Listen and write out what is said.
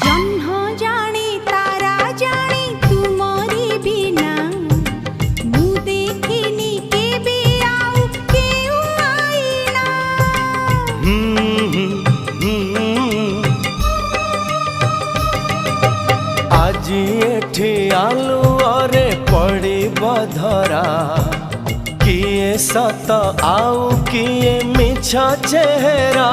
जह्न जानी तारा जानी तुमरी बिना मु देखिनी केबे आउ केउ आईना। आज एठी आलुअरे पड़िब धरा किए सत आउ किए मिछ चेहरा।